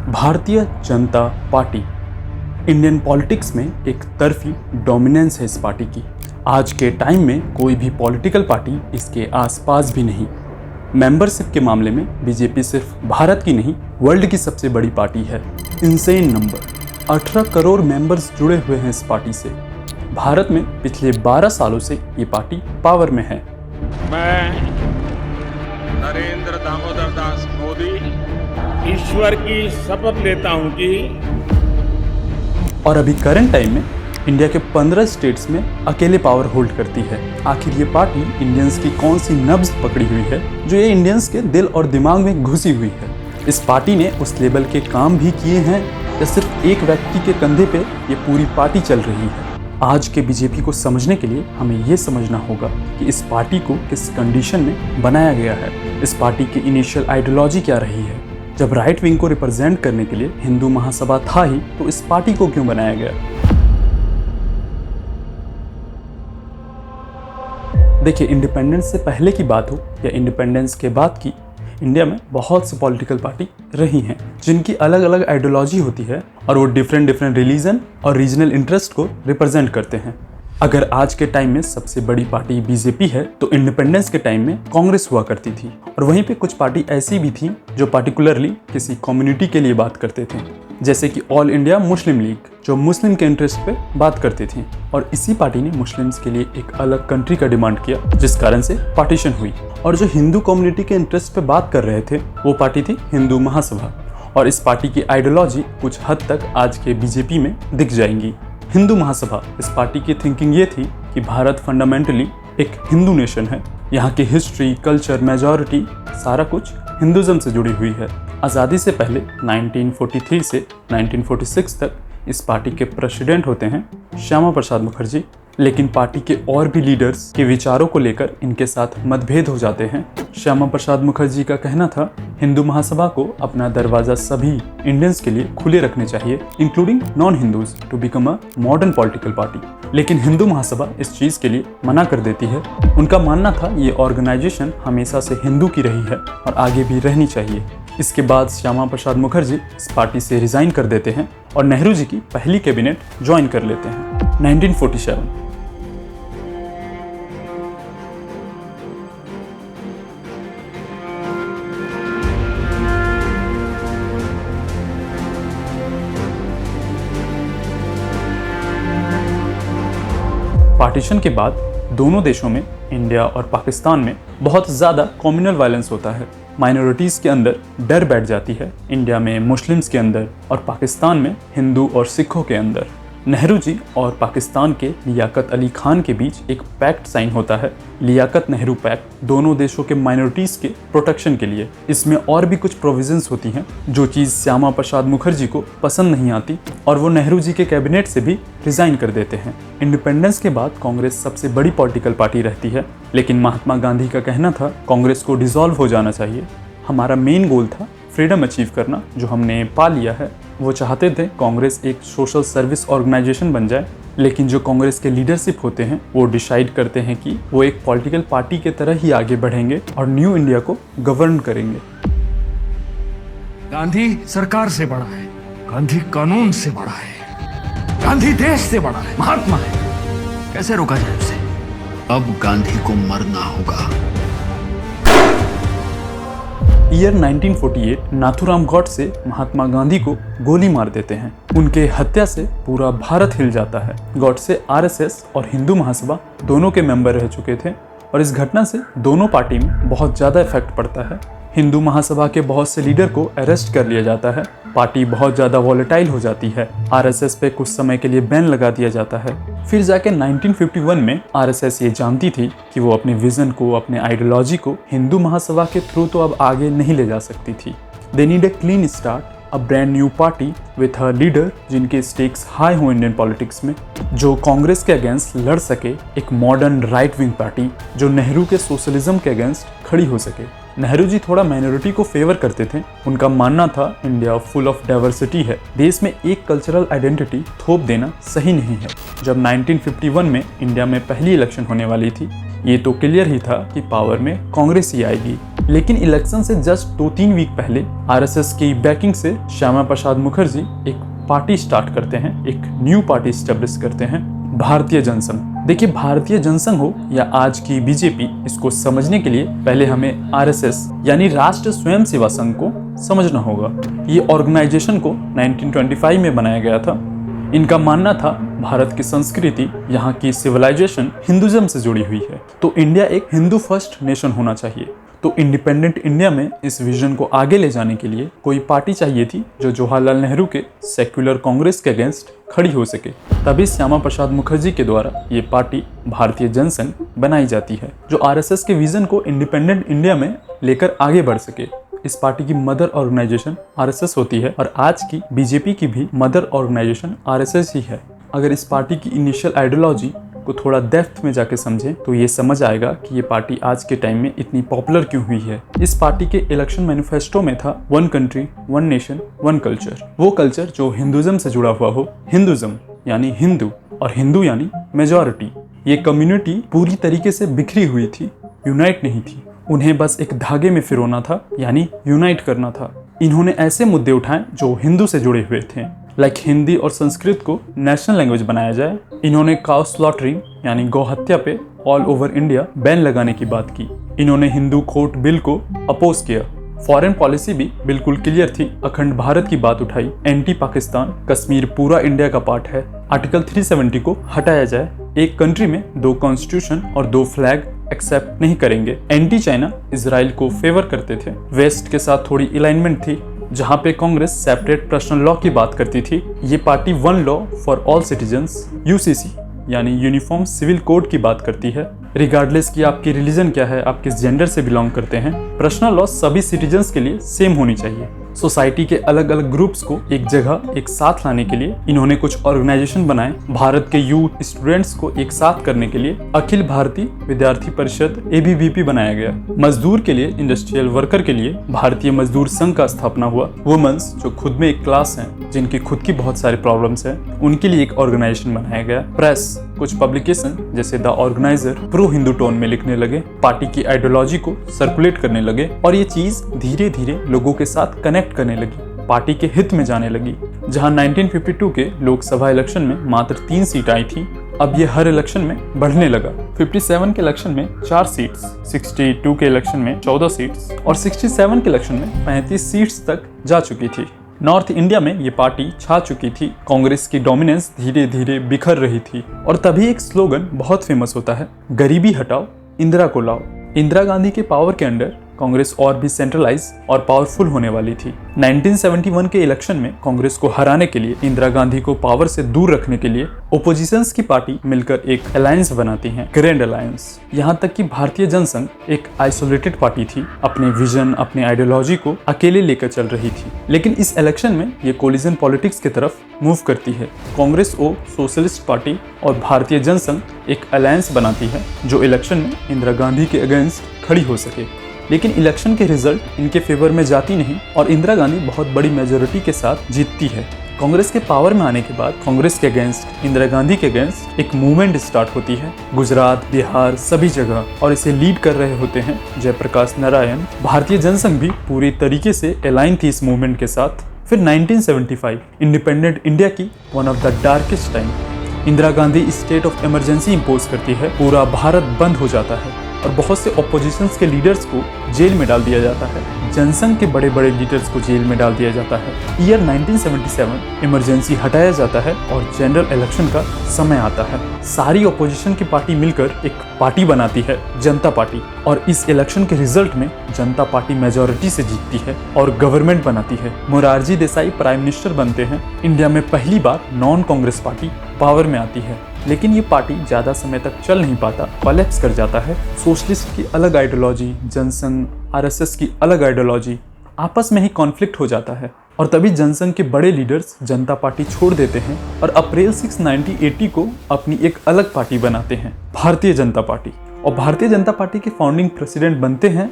Bharatiya Janata party Indian politics में एक तरफी dominance है इस पार्टी की। आज के टाइम में कोई भी पॉलिटिकल पार्टी इसके आसपास भी नहीं। मेंबरशिप के मामले में बीजेपी सिर्फ भारत की नहीं वर्ल्ड की सबसे बड़ी पार्टी है। इनसेन नंबर 18 करोड़ मेंबर्स जुड़े हुए हैं इस पार्टी से। भारत में पिछले 12 सालों से ये पार्टी पावर में है। मैं नरेंद्र दामोदर दास मोदी ईश्वर की शपथ लेता हूं कि और अभी करंट टाइम में इंडिया के 15 स्टेट्स में अकेले पावर होल्ड करती है। आखिर ये पार्टी इंडियंस की कौन सी नब्ज पकड़ी हुई है जो ये इंडियंस के दिल और दिमाग में घुसी हुई है। इस पार्टी ने उस लेवल के काम भी किए हैं या सिर्फ एक व्यक्ति के कंधे पे ये पूरी पार्टी चल रही है। आज के बीजेपी को समझने के लिए हमें ये समझना होगा कि इस पार्टी को किस कंडीशन में बनाया गया है। इस पार्टी की इनिशियल आइडियोलॉजी क्या रही है। जब राइट विंग को रिप्रेजेंट करने के लिए हिंदू महासभा था ही तो इस पार्टी को क्यों बनाया गया। देखिए, इंडिपेंडेंस से पहले की बात हो या इंडिपेंडेंस के बाद की, इंडिया में बहुत सी पॉलिटिकल पार्टी रही हैं जिनकी अलग अलग आइडियोलॉजी होती है और वो डिफरेंट रिलीजन और रीजनल इंटरेस्ट को रिप्रेजेंट करते हैं। अगर आज के टाइम में सबसे बड़ी पार्टी बीजेपी है तो इंडिपेंडेंस के टाइम में कांग्रेस हुआ करती थी और वहीं पे कुछ पार्टी ऐसी भी थी जो पार्टिकुलरली किसी कम्युनिटी के लिए बात करते थे, जैसे कि ऑल इंडिया मुस्लिम लीग जो मुस्लिम के इंटरेस्ट पे बात करती थी। और इसी पार्टी ने मुस्लिम्स के लिए एक अलग कंट्री का डिमांड किया जिस कारण से पार्टीशन हुई। और जो हिंदू कम्युनिटी के इंटरेस्ट पे बात कर रहे थे वो पार्टी थी हिंदू महासभा। और इस पार्टी की आइडियोलॉजी कुछ हद तक आज के बीजेपी में दिख जाएंगी। हिंदू महासभा, इस पार्टी की थिंकिंग ये थी कि भारत फंडामेंटली एक हिंदू नेशन है। यहाँ की हिस्ट्री, कल्चर, मेजॉरिटी सारा कुछ हिंदुज़म से जुड़ी हुई है। आज़ादी से पहले 1943 से 1946 तक इस पार्टी के प्रेसिडेंट होते हैं श्यामा प्रसाद मुखर्जी। लेकिन पार्टी के और भी लीडर्स के विचारों को लेकर इनके साथ मतभेद हो जाते हैं। श्यामा प्रसाद मुखर्जी का कहना था हिंदू महासभा को अपना दरवाजा सभी इंडियंस के लिए खुले रखने चाहिए, including non Hindus, to become a modern political party. लेकिन हिंदू महासभा इस चीज़ के लिए मना कर देती है। उनका मानना था ये ऑर्गेनाइजेशन हमेशा से हिंदू की रही है और आगे भी रहनी चाहिए। इसके बाद श्यामा प्रसाद मुखर्जी इस पार्टी से रिजाइन कर देते हैं और नेहरू जी की पहली कैबिनेट ज्वाइन कर लेते हैं 1947। पार्टीशन के बाद दोनों देशों में, इंडिया और पाकिस्तान में, बहुत ज़्यादा कम्युनल वायलेंस होता है। माइनॉरिटीज़ के अंदर डर बैठ जाती है, इंडिया में मुस्लिम्स के अंदर और पाकिस्तान में हिंदू और सिखों के अंदर। नेहरू जी और पाकिस्तान के लियाकत अली खान के बीच एक पैक्ट साइन होता है, लियाकत नेहरू पैक्ट, दोनों देशों के माइनॉरिटीज़ के प्रोटेक्शन के लिए। इसमें और भी कुछ प्रोविजंस होती हैं जो चीज़ श्यामा प्रसाद मुखर्जी को पसंद नहीं आती और वो नेहरू जी के कैबिनेट से भी रिजाइन कर देते हैं। इंडिपेंडेंस के बाद कांग्रेस सबसे बड़ी पॉलिटिकल पार्टी रहती है, लेकिन महात्मा गांधी का कहना था कांग्रेस को डिसॉल्व हो जाना चाहिए। हमारा मेन गोल था फ्रीडम अचीव करना, जो हमने पा लिया है। वो चाहते थे कांग्रेस एक सोशल सर्विस ऑर्गेनाइजेशन बन जाए, लेकिन जो कांग्रेस के लीडरशिप होते हैं वो डिसाइड करते हैं कि वो एक पॉलिटिकल पार्टी के तरह ही आगे बढ़ेंगे और न्यू इंडिया को गवर्न करेंगे। गांधी सरकार से बड़ा है, गांधी कानून से बड़ा है, गांधी देश से बड़ा है, महात्मा है। कैसे रोका जाए उसे? अब गांधी को मरना होगा। ईयर 1948 नाथूराम गॉडसे महात्मा गांधी को गोली मार देते हैं। उनके हत्या से पूरा भारत हिल जाता है। गॉडसे आरएसएस और हिंदू महासभा दोनों के मेंबर रह चुके थे और इस घटना से दोनों पार्टी में बहुत ज़्यादा इफेक्ट पड़ता है। हिंदू महासभा के बहुत से लीडर को अरेस्ट कर लिया जाता है। पार्टी बहुत ज़्यादा वॉलेटाइल हो जाती है। आरएसएस पे कुछ समय के लिए बैन लगा दिया जाता है। फिर जाके 1951 में आरएसएस ये जानती थी कि वो अपने विजन को, अपने आइडियोलॉजी को हिंदू महासभा के थ्रू तो अब आगे नहीं ले जा सकती थी। They need a clean start, a brand new party with a leader जिनके स्टेक्स हाई हो इंडियन पॉलिटिक्स में, जो कांग्रेस के अगेंस्ट लड़ सके। एक मॉडर्न राइट विंग पार्टी जो नेहरू के सोशलिज्म के अगेंस्ट खड़ी हो सके। नेहरू जी थोड़ा माइनॉरिटी को फेवर करते थे। उनका मानना था इंडिया फुल ऑफ डाइवर्सिटी है, देश में एक कल्चरल आइडेंटिटी थोप देना सही नहीं है। जब 1951 में इंडिया में पहली इलेक्शन होने वाली थी, ये तो क्लियर ही था कि पावर में कांग्रेस ही आएगी। लेकिन इलेक्शन से जस्ट 2-3 वीक पहले आरएसएस की बैकिंग से श्यामा प्रसाद मुखर्जी एक पार्टी स्टार्ट करते हैं, एक न्यू पार्टी स्टेब्लिश करते हैं, भारतीय जनसंघ। देखिए, भारतीय जनसंघ हो या आज की बीजेपी, इसको समझने के लिए पहले हमें आरएसएस यानी राष्ट्रीय स्वयं सेवा संघ को समझना होगा। ये ऑर्गेनाइजेशन को 1925 में बनाया गया था। इनका मानना था भारत की संस्कृति, यहाँ की सिविलाइजेशन हिंदुइज्म से जुड़ी हुई है, तो इंडिया एक हिंदू फर्स्ट नेशन होना चाहिए। तो इंडिपेंडेंट इंडिया में इस विजन को आगे ले जाने के लिए कोई पार्टी चाहिए थी जो जवाहरलाल नेहरू के सेक्युलर कांग्रेस के अगेंस्ट खड़ी हो सके। तभी श्यामा प्रसाद मुखर्जी के द्वारा ये पार्टी भारतीय जनसंघ बनाई जाती है, जो आरएसएस के विजन को इंडिपेंडेंट इंडिया में लेकर आगे बढ़ सके। इस पार्टी की मदर ऑर्गेनाइजेशन आरएसएस होती है और आज की बीजेपी की भी मदर ऑर्गेनाइजेशन आरएसएस ही है। अगर इस पार्टी की इनिशियल आइडियोलॉजी को थोड़ा डेप्थ में जाके समझें तो ये समझ आएगा कि ये पार्टी आज के टाइम में इतनी पॉपुलर क्यों हुई है। इस पार्टी के इलेक्शन मैनिफेस्टो में था 1 कंट्री 1 नेशन 1 कल्चर। वो कल्चर जो हिंदुइज्म से जुड़ा हुआ हो, हिंदुइज्म यानी हिंदू और हिंदू यानी मेजॉरिटी। ये कम्युनिटी पूरी तरीके से बिखरी हुई थी, यूनाइट नहीं थी। उन्हें बस एक धागे में पिरोना था, यानी यूनाइट करना था। इन्होंने ऐसे मुद्दे उठाए जो हिंदू से जुड़े हुए थे, लाइक हिंदी और संस्कृत को नेशनल लैंग्वेज बनाया जाए। इन्होंने काउ स्लॉटरिंग यानी गौ हत्या पे ऑल ओवर इंडिया बैन लगाने की बात की। इन्होंने हिंदू कोर्ट बिल को अपोज किया। फॉरेन पॉलिसी भी बिल्कुल क्लियर थी, अखंड भारत की बात उठाई, एंटी पाकिस्तान, कश्मीर पूरा इंडिया का पार्ट है, आर्टिकल 370 को हटाया जाए, एक कंट्री में 2 कॉन्स्टिट्यूशन और 2 फ्लैग एक्सेप्ट नहीं करेंगे, एंटी चाइना, इजराइल को फेवर करते थे, वेस्ट के साथ थोड़ी अलाइनमेंट थी, जहां पे कांग्रेस सेपरेट पर्सनल लॉ की बात करती थी। ये party 1 law for all citizens UCC यानी यूनिफॉर्म सिविल कोड की बात करती है। रिगार्डलेस कि आपकी रिलीजन क्या है, आप किस जेंडर से बिलोंग करते हैं, पर्सनल लॉ सभी सिटीजन्स के लिए सेम होनी चाहिए। सोसाइटी के अलग अलग ग्रुप्स को एक जगह एक साथ लाने के लिए इन्होंने कुछ ऑर्गेनाइजेशन बनाए। भारत के यूथ स्टूडेंट्स को एक साथ करने के लिए अखिल भारतीय विद्यार्थी परिषद ABVP बनाया गया। मजदूर के लिए, इंडस्ट्रियल वर्कर के लिए भारतीय मजदूर संघ का स्थापना हुआ। वुमेन्स जो खुद में एक क्लास हैं, जिनकी खुद की बहुत सारी प्रॉब्लम्स हैं, उनके लिए एक ऑर्गेनाइजेशन बनाया गया। प्रेस, कुछ पब्लिकेशन जैसे the organiser pro Hindu tone में लिखने लगे, पार्टी की आइडियोलॉजी को सर्कुलेट करने लगे और ये चीज धीरे धीरे लोगों के साथ कनेक्ट करने लगी, पार्टी के हित में जाने लगी। जहां 1952 के लोकसभा इलेक्शन में मात्र 3 सीट आई थी, अब ये हर इलेक्शन में बढ़ने लगा। 57 के इलेक्शन में 4 सीट्स, 62 के इलेक्शन में 14 सीट्स और 67 के इलेक्शन में 35 सीट्स तक जा चुकी थी। नॉर्थ इंडिया में ये पार्टी छा चुकी थी, कांग्रेस की डोमिनेंस धीरे धीरे बिखर रही थी और तभी एक स्लोगन बहुत फेमस होता है, गरीबी हटाओ, इंदिरा को लाओ। इंदिरा गांधी के पावर के अंडर कांग्रेस और भी सेंट्रलाइज और पावरफुल होने वाली थी। 1971 के इलेक्शन में कांग्रेस को हराने के लिए, इंदिरा गांधी को पावर से दूर रखने के लिए ओपोजिशंस की पार्टी मिलकर एक अलायंस बनाती हैं, ग्रैंड अलायंस। यहाँ तक कि भारतीय जनसंघ एक आइसोलेटेड पार्टी थी, अपने विजन, अपने आइडियोलॉजी को अकेले लेकर चल रही थी। लेकिन इस इलेक्शन में ये कोलिजन पॉलिटिक्स की तरफ मूव करती है। कांग्रेस और सोशलिस्ट पार्टी और भारतीय जनसंघ एक अलायंस बनाती है जो इलेक्शन में इंदिरा गांधी के अगेंस्ट खड़ी हो सके। लेकिन इलेक्शन के रिजल्ट इनके फेवर में जाती नहीं और इंदिरा गांधी बहुत बड़ी मेजोरिटी के साथ जीतती है। कांग्रेस के पावर में आने के बाद कांग्रेस के अगेंस्ट, इंदिरा गांधी के अगेंस्ट एक मूवमेंट स्टार्ट होती है गुजरात, बिहार, सभी जगह, और इसे लीड कर रहे होते हैं जयप्रकाश नारायण। भारतीय जनसंघ भी पूरी तरीके से अलाइन थी इस मूवमेंट के साथ। फिर 1975 इंडिपेंडेंट इंडिया की one of the darkest time, Indira Gandhi state of emergency impose करती है, पूरा भारत बंद हो जाता है और बहुत से ऑपोजिशंस के लीडर्स को जेल में डाल दिया जाता है। जनसंघ के बड़े बड़े लीडर्स को जेल में डाल दिया जाता है। ईयर 1977 इमरजेंसी हटाया जाता है और जनरल इलेक्शन का समय आता है। सारी ऑपोजिशन की पार्टी मिलकर एक पार्टी बनाती है, जनता पार्टी, और इस इलेक्शन के रिजल्ट में जनता पार्टी मेजॉरिटी से जीतती है और गवर्नमेंट बनाती है। मोरारजी देसाई प्राइम मिनिस्टर बनते हैं। इंडिया में पहली बार नॉन कांग्रेस पार्टी पावर में आती है। लेकिन ये पार्टी ज्यादा समय तक चल नहीं पाता, कोलैप्स कर जाता है। सोशलिस्ट की अलग आइडियोलॉजी, जनसंघ, आरएसएस की अलग आइडियोलॉजी, आपस में ही कॉन्फ्लिक्ट हो जाता है और तभी जनसंघ के बड़े लीडर्स जनता पार्टी छोड़ देते हैं और अप्रैल 6, 1980 को अपनी एक अलग पार्टी बनाते हैं, भारतीय जनता पार्टी। और भारतीय जनता पार्टी के फाउंडिंग प्रेसिडेंट बनते हैं